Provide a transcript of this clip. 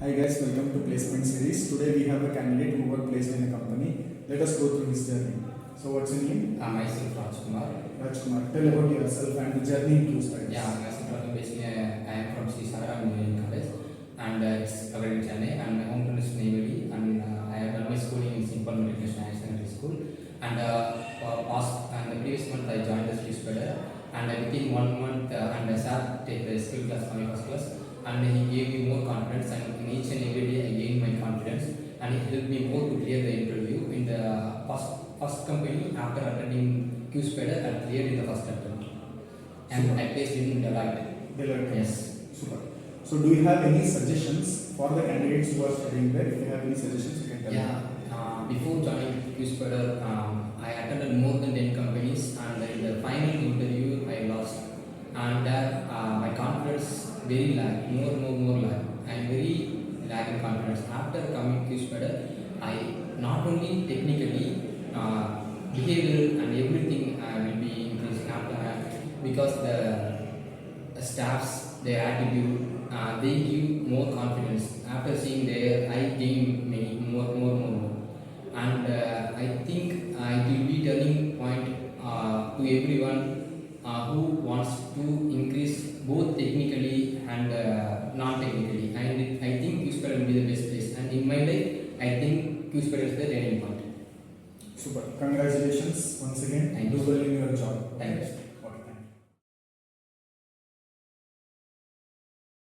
Hi guys, welcome to placement series. Today we have a candidate who was placed in a company. Let us go through his journey. So what's your name? Myself Rajkumar. Rajkumar. Tell about yourself and the journey in QSPIDErs. Yeah, myself basically I am from Srisara Engineering College and it's covered in Chennai and my hometown is Neyveli and I have done my schooling in Simple Matriculation Higher Secondary School and the previous month I joined the QSPIDER and within 1 month and I started take the skill class for my first class and he gave me more confidence and in each and every day I gained my confidence and it helped me more to clear the interview in the first company after attending QSPIDER I cleared in the first attempt and I placed in Deloitte. Yes. Super. So do you have any suggestions for the candidates who are studying there? If you have any suggestions, you can tell me. Yeah, before joining QSPIDER, I attended more than 10 companies and in the final interview I lost and my confidence very more lag. I am very lagging confidence. After coming to QSPIDER, I not only technically, behavioral and everything will be increasing after because the staffs, their attitude, they give more confidence. After seeing there, I gain many more. And I think it will be turning point to everyone who wants to increase both technically and non-technically. And I